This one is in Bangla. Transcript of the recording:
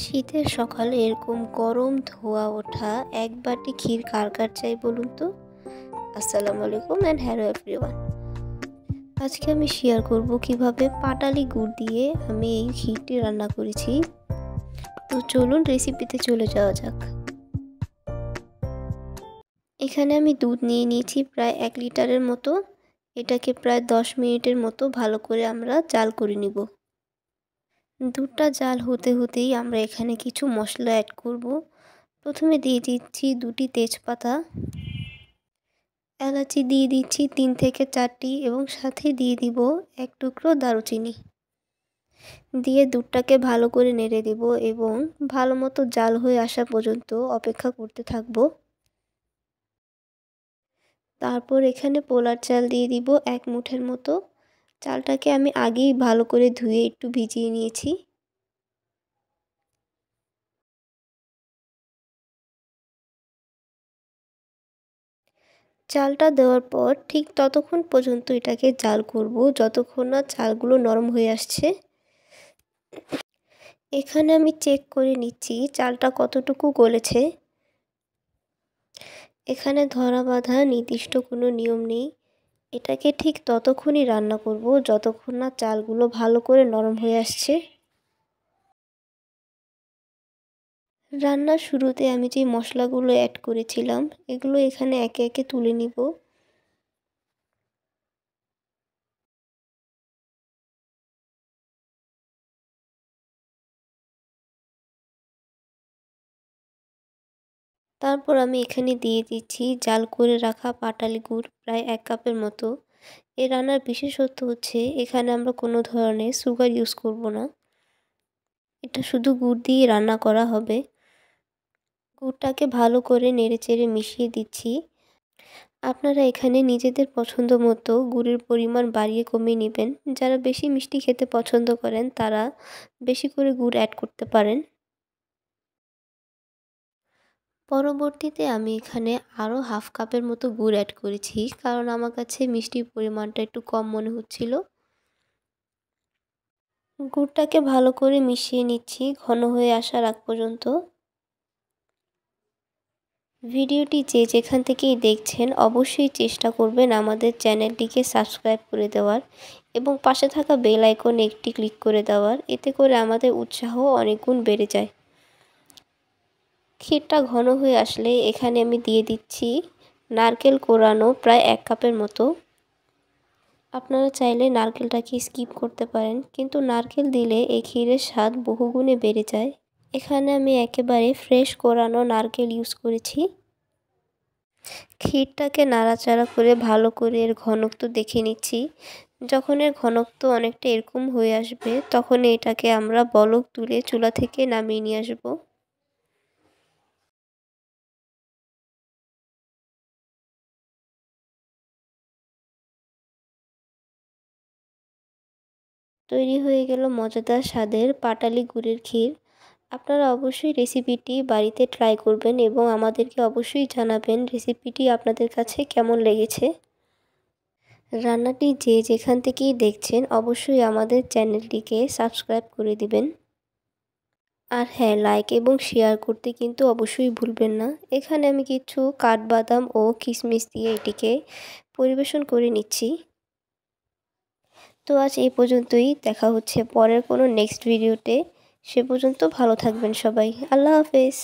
শীতের সকালে এরকম গরম ধোয়া ওঠা এক বাটি ক্ষীর কার কার চাই বলুন তো। আসসালামু আলাইকুম অ্যান্ড হ্যালো এভরিওয়ান। আজকে আমি শেয়ার করব কিভাবে পাটালি গুড় দিয়ে আমি এই ক্ষীরটি রান্না করেছি। তো চলুন রেসিপিতে চলে যাওয়া যাক। এখানে আমি দুধ নিয়ে নিয়েছি প্রায় 1 লিটারের মতো। এটাকে প্রায় 10 মিনিটের মতো ভালো করে আমরা জাল করে নিব। দুধটা জাল হতে হতেই আমরা এখানে কিছু মশলা অ্যাড করব। প্রথমে দিয়ে দিচ্ছি 2টি তেজপাতা, এলাচি দিয়ে দিচ্ছি 3 থেকে 4টি এবং সাথে দিয়ে দিব 1 টুকরো দারুচিনি। দিয়ে দুধটাকে ভালো করে নেড়ে দেব এবং ভালো মতো জাল হয়ে আসা পর্যন্ত অপেক্ষা করতে থাকব। তারপর এখানে পোলার চাল দিয়ে দিব 1 মুঠের মতো। চালটাকে আমি আগেই ভালো করে ধুয়ে একটু ভিজিয়ে নিয়েছি। চালটা দেওয়ার পর ঠিক ততক্ষণ পর্যন্ত এটাকে জাল করব যতক্ষণ না চালগুলো নরম হয়ে আসছে। এখানে আমি চেক করে নিচ্ছি চালটা কতটুকু গলেছে। এখানে ধরা বাঁধা নির্দিষ্ট কোনো নিয়ম নেই। এটাকে ঠিক ততক্ষণই রান্না করব যতক্ষণ না চালগুলো ভালো করে নরম হয়ে আসছে। রান্নার শুরুতে আমি যে মশলাগুলো অ্যাড করেছিলাম এগুলো এখানে একে একে তুলে নিব। তারপর আমি এখানে দিয়ে দিচ্ছি জাল করে রাখা পাটালি গুড় প্রায় 1 কাপের মতো। এই রান্নার বিশেষত্ব হচ্ছে এখানে আমরা কোনো ধরনের সুগার ইউজ করব না। এটা শুধু গুড় দিয়ে রান্না করা হবে। গুড়টাকে ভালো করে নেড়েচেড়ে মিশিয়ে দিচ্ছি। আপনারা এখানে নিজেদের পছন্দ মতো গুড়ের পরিমাণ বাড়িয়ে কমিয়ে নেবেন। যারা বেশি মিষ্টি খেতে পছন্দ করেন তারা বেশি করে গুড় অ্যাড করতে পারেন। পরবর্তীতে আমি এখানে আরও 1/2 কাপের মতো গুড় অ্যাড করেছি, কারণ আমার কাছে মিষ্টির পরিমাণটা একটু কম মনে হচ্ছিল। গুড়টাকে ভালো করে মিশিয়ে নিচ্ছি ঘন হয়ে আসার আগ পর্যন্ত। ভিডিওটি যে যেখান থেকেই দেখছেন অবশ্যই চেষ্টা করবেন আমাদের চ্যানেলটিকে সাবস্ক্রাইব করে দেওয়ার এবং পাশে থাকা বেল আইকনে একটি ক্লিক করে দেওয়ার। এতে করে আমাদের উৎসাহ অনেক গুণ বেড়ে যায়। ক্ষীরটা ঘন হয়ে আসলে এখানে আমি দিয়ে দিচ্ছি নারকেল কোরানো প্রায় 1 কাপের মতো। আপনারা চাইলে নারকেলটাকে স্কিপ করতে পারেন, কিন্তু নারকেল দিলে এই ক্ষীরের স্বাদ বহুগুণে বেড়ে যায়। এখানে আমি একেবারে ফ্রেশ কোরানো নারকেল ইউজ করেছি। ক্ষীরটাকে নাড়াচাড়া করে ভালো করে এর ঘনত্ব দেখে নিচ্ছি। যখন এর ঘনত্ব অনেকটা এরকম হয়ে আসবে তখন এটাকে আমরা বলক তুলে চুলা থেকে নামিয়ে নিয়ে আসব। তৈরি হয়ে গেল মজাদার স্বাদের পাটালি গুড়ের ক্ষীর। আপনারা অবশ্যই রেসিপিটি বাড়িতে ট্রাই করবেন এবং আমাদেরকে অবশ্যই জানাবেন রেসিপিটি আপনাদের কাছে কেমন লেগেছে। রান্নাটি যে যেখান থেকেই দেখছেন অবশ্যই আমাদের চ্যানেলটিকে সাবস্ক্রাইব করে দিবেন। আর হ্যাঁ, লাইক এবং শেয়ার করতে কিন্তু অবশ্যই ভুলবেন না। এখানে আমি কিছু কাঠবাদাম ও কিশমিশ দিয়ে এটিকে পরিবেশন করে নিচ্ছি। তো আজ এই পর্যন্তই, দেখা হচ্ছে পরের কোনো নেক্সট ভিডিওতে। সে পর্যন্ত ভালো থাকবেন সবাই। আল্লাহ হাফেজ।